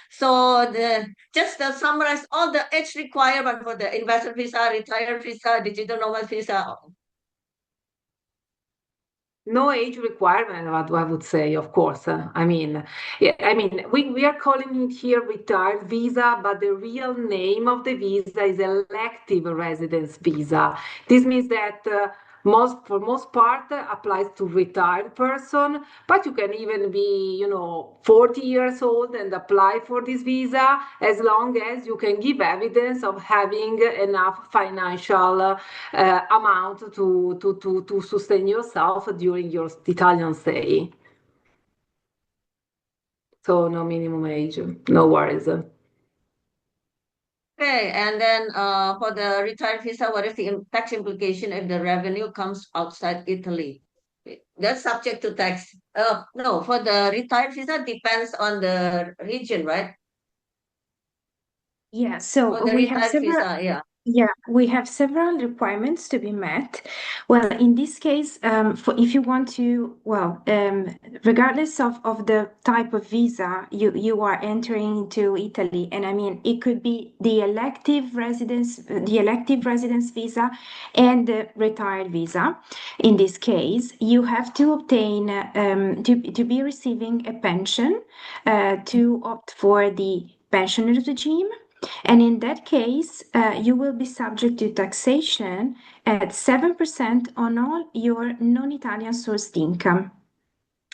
Speaker 1: So just to summarize all the age requirement for the investor visa, retired visa, digital nomad visa.
Speaker 2: No age requirement, what I would say, of course. We are calling it here retired visa, but the real name of the visa is elective residence visa. This means that for most part applies to retired person, but you can even be 40 years old and apply for this visa, as long as you can give evidence of having enough financial amount to sustain yourself during your Italian stay. So no minimum age, no worries.
Speaker 1: Okay, and then for the retired visa, what is the tax implication if the revenue comes outside Italy? That's subject to tax. No, for the retired visa depends on the region, right?
Speaker 5: Yeah,
Speaker 1: For
Speaker 5: so
Speaker 1: the
Speaker 5: we have
Speaker 1: retired
Speaker 5: several.
Speaker 1: visa, yeah.
Speaker 5: Yeah, we have several requirements to be met. Well, in this case, if you want to, regardless of the type of visa you are entering into Italy, and I mean, it could be the elective residence visa and the retired visa. In this case, you have to obtain to be receiving a pension to opt for the pensioners regime. And in that case, you will be subject to taxation at 7% on all your non-Italian sourced income.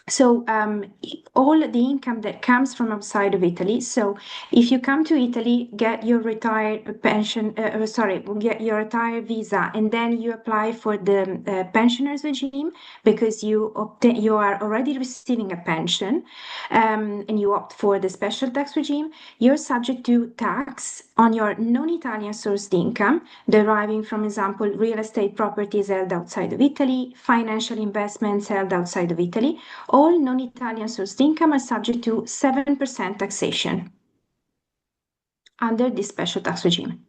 Speaker 5: So all the income that comes from outside of Italy. So if you come to Italy, get your retired get your retired visa, and then you apply for the pensioners regime because you are already receiving a pension, and you opt for the special tax regime. You're subject to tax on your non-Italian sourced income deriving from, example, real estate properties held outside of Italy, financial investments held outside of Italy. All non-Italian sourced income are subject to 7% taxation under this special tax regime.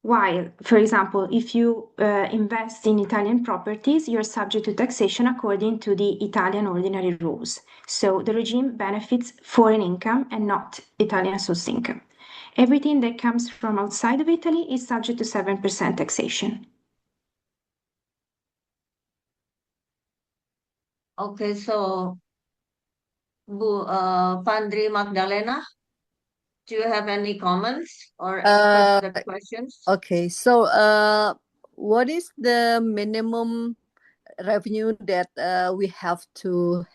Speaker 5: While, for example, if you invest in Italian properties, you're subject to taxation according to the Italian ordinary rules. So the regime benefits foreign income and not Italian sourced income. Everything that comes from outside of Italy is subject to 7% taxation.
Speaker 1: Okay, so Pandri Magdalena, do you have any comments or further questions?
Speaker 9: Okay, so what is the minimum revenue that we have to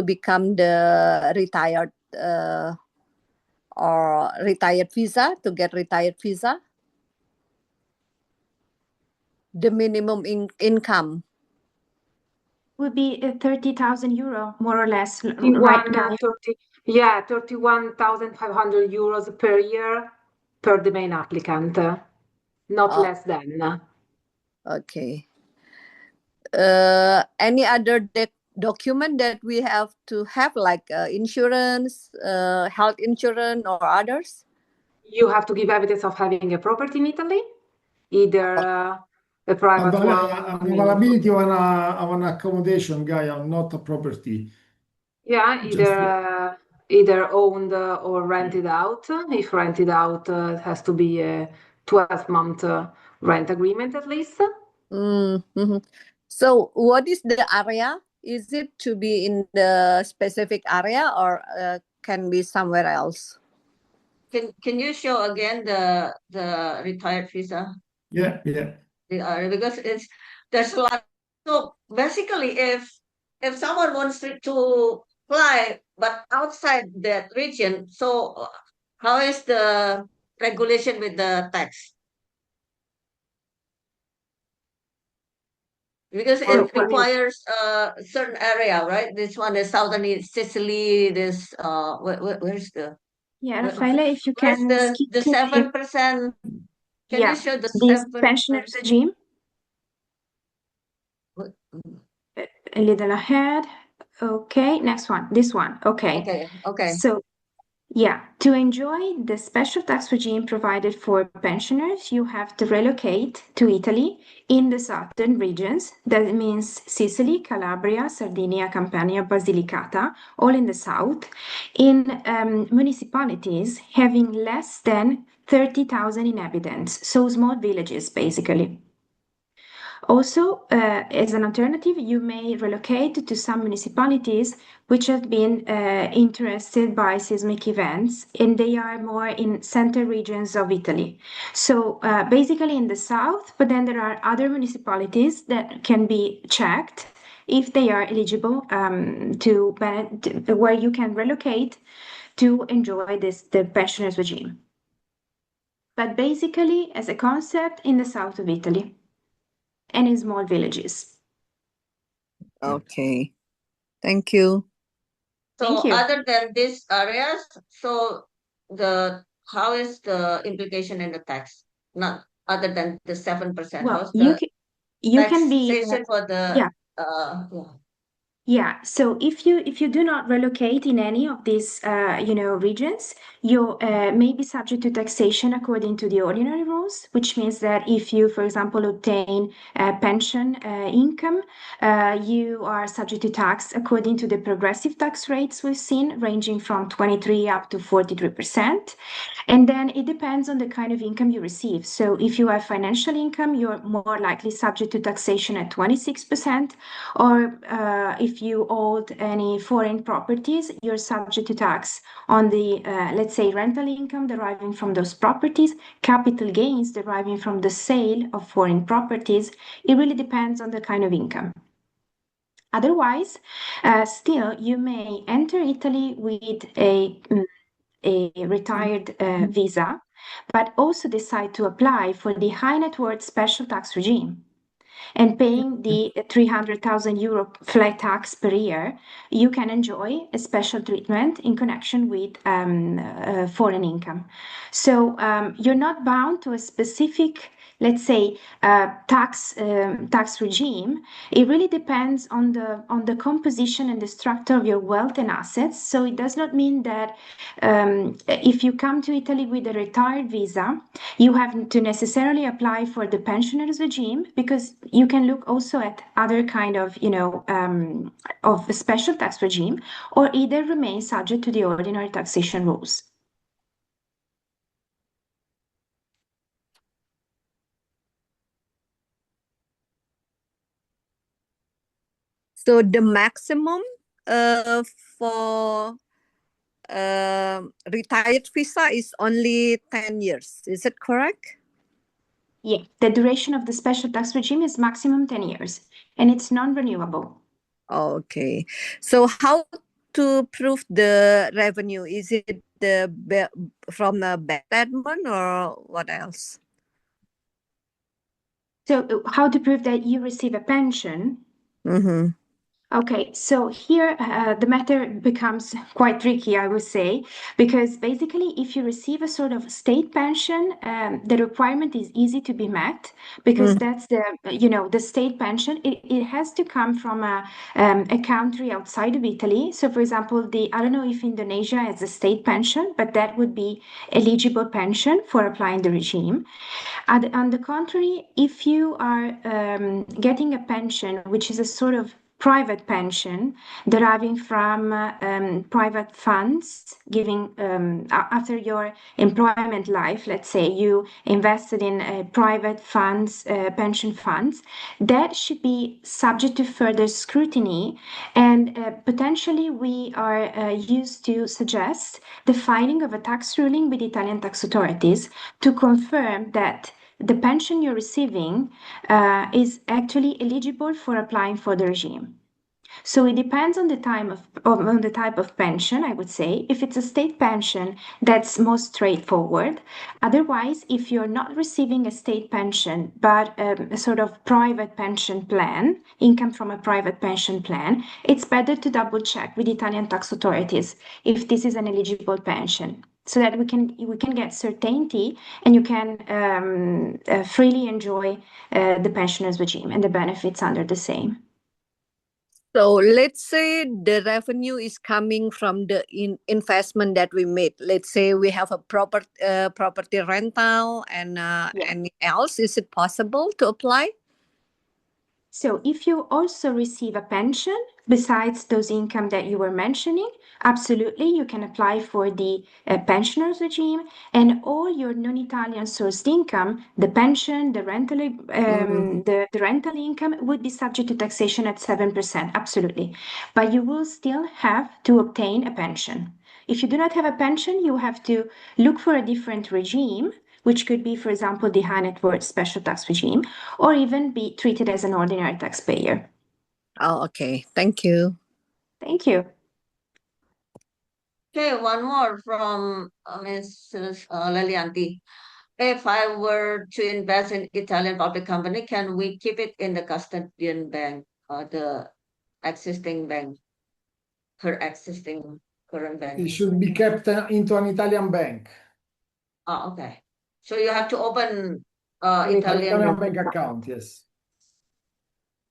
Speaker 9: become the retired or retired visa, to get retired visa? The minimum income
Speaker 5: Would be 30,000 euro, more or less, right,
Speaker 2: 31,500 euros per year per the main applicant, not less than.
Speaker 9: Okay. Any other document that we have to have, like insurance, health insurance, or others?
Speaker 2: You have to give evidence of having a property in Italy, either a private one.
Speaker 4: Availability of an accommodation, Gaia, not a property.
Speaker 2: Yeah, either owned or rented out. If rented out, it has to be a 12-month rent agreement at least.
Speaker 9: Mm-hmm. So what is the area? Is it to be in the specific area or can be somewhere else?
Speaker 1: Can you show again the retired visa?
Speaker 4: Yeah.
Speaker 1: Because there's a lot. So basically, if someone wants to fly but outside that region, so how is the regulation with the tax? Because it requires a certain area, right? This one is southern Sicily. This where's the
Speaker 5: Raffaele, if you can skip
Speaker 1: the 7%? Can you show the
Speaker 5: this
Speaker 1: 7%?
Speaker 5: pensioners regime? A little ahead. Okay, next one. This one. Okay.
Speaker 1: Okay.
Speaker 5: So Yeah, to enjoy the special tax regime provided for pensioners, you have to relocate to Italy in the southern regions. That means Sicily, Calabria, Sardinia, Campania, Basilicata, all in the south, in municipalities having less than 30,000 inhabitants, so small villages basically. Also, as an alternative, you may relocate to some municipalities which have been interested by seismic events, and they are more in center regions of Italy. So basically in the south, but then there are other municipalities that can be checked if they are eligible where you can relocate to enjoy the pensioners regime. But basically, as a concept, in the south of Italy and in small villages.
Speaker 9: Okay. Thank you.
Speaker 5: Thank
Speaker 1: So
Speaker 5: you.
Speaker 1: other than these areas, so how is the implication in the tax? Not other than the 7%.
Speaker 5: Well,
Speaker 1: How's the
Speaker 5: you can be
Speaker 1: taxation for the
Speaker 5: yeah.
Speaker 1: yeah.
Speaker 5: Yeah, so if you do not relocate in any of these regions, you may be subject to taxation according to the ordinary rules, which means that if you, for example, obtain pension income, you are subject to tax according to the progressive tax rates we've seen, ranging from 23 up to 43%. And then it depends on the kind of income you receive. So if you have financial income, you're more likely subject to taxation at 26%, or if you hold any foreign properties, you're subject to tax on the, let's say, rental income deriving from those properties, capital gains deriving from the sale of foreign properties. It really depends on the kind of income. Otherwise, still, you may enter Italy with a retired visa, but also decide to apply for the high net worth special tax regime. And paying the 300,000 euro flat tax per year, you can enjoy a special treatment in connection with foreign income. So you're not bound to a specific, let's say, tax regime. It really depends on the composition and the structure of your wealth and assets. So it does not mean that if you come to Italy with a retired visa, you have to necessarily apply for the pensioners regime, because you can look also at other kind of, of a special tax regime, or either remain subject to the ordinary taxation rules.
Speaker 9: So the maximum for retired visa is only 10 years. Is it correct?
Speaker 5: Yeah, the duration of the special tax regime is maximum 10 years, and it's non-renewable.
Speaker 9: Okay. So how to prove the revenue? Is it from the bank statement or what else?
Speaker 5: So how to prove that you receive a pension?
Speaker 9: Mm-hmm.
Speaker 5: Okay, so here the matter becomes quite tricky, I would say, because basically, if you receive a sort of state pension, the requirement is easy to be met, because that's the state pension. It has to come from a country outside of Italy. So, for example, I don't know if Indonesia has a state pension, but that would be eligible pension for applying the regime. On the contrary, if you are getting a pension, which is a sort of private pension deriving from private funds, giving after your employment life, let's say you invested in private funds, pension funds, that should be subject to further scrutiny. And potentially we are used to suggest the filing of a tax ruling with Italian tax authorities to confirm that the pension you're receiving is actually eligible for applying for the regime. So it depends on the on the type of pension, I would say. If it's a state pension, that's most straightforward. Otherwise, if you're not receiving a state pension, but a sort of private pension plan, income from a private pension plan, it's better to double check with Italian tax authorities if this is an eligible pension, so that we can get certainty, and you can freely enjoy the pensioners regime and the benefits under the same.
Speaker 9: So let's say the revenue is coming from the investment that we made. Let's say we have a property rental and
Speaker 5: Yeah.
Speaker 9: anything else. Is it possible to apply?
Speaker 5: So if you also receive a pension besides those income that you were mentioning, absolutely you can apply for the pensioners regime, and all your non-Italian sourced income, the pension, the rental, the rental income would be subject to taxation at 7%. Absolutely, but you will still have to obtain a pension. If you do not have a pension, you have to look for a different regime, which could be, for example, the high net worth special tax regime, or even be treated as an ordinary taxpayer.
Speaker 9: Oh, okay. Thank you.
Speaker 5: Thank you.
Speaker 1: Okay, one more from Mrs. Lelianti. If I were to invest in Italian public company, can we keep it in the custodian bank, the existing bank, her existing current bank?
Speaker 4: It should be kept into an Italian bank.
Speaker 1: Okay. So you have to open
Speaker 4: An Italian
Speaker 1: Italian
Speaker 4: bank account, yes.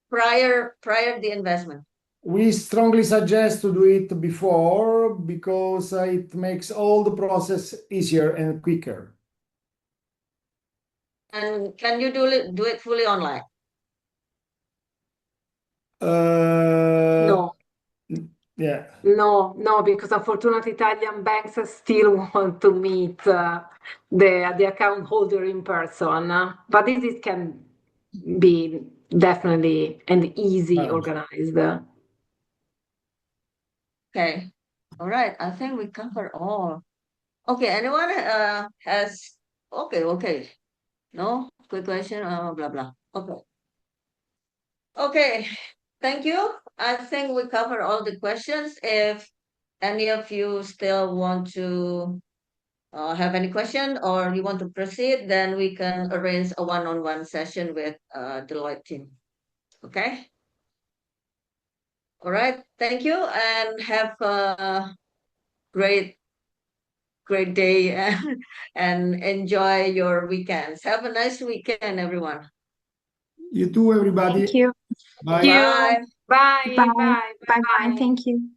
Speaker 1: prior the investment.
Speaker 4: We strongly suggest to do it before because it makes all the process easier and quicker.
Speaker 1: And can you do it fully online?
Speaker 2: No.
Speaker 4: Yeah.
Speaker 2: No, because unfortunately Italian banks still want to meet the account holder in person. But this can be definitely and easy
Speaker 4: Managed.
Speaker 2: organized.
Speaker 1: Okay. All right. I think we covered all. Okay. Anyone has okay. No? Quick question, blah blah. Okay. Okay. Thank you. I think we covered all the questions. If any of you still want to have any question or you want to proceed, then we can arrange a one-on-one session with Deloitte team. Okay? All right. Thank you and have a great day and enjoy your weekends. Have a nice weekend, everyone.
Speaker 4: You too, everybody.
Speaker 5: Thank you.
Speaker 4: Bye.
Speaker 2: Thank you.
Speaker 1: Bye.
Speaker 2: Bye.
Speaker 5: Bye. Bye. Thank you.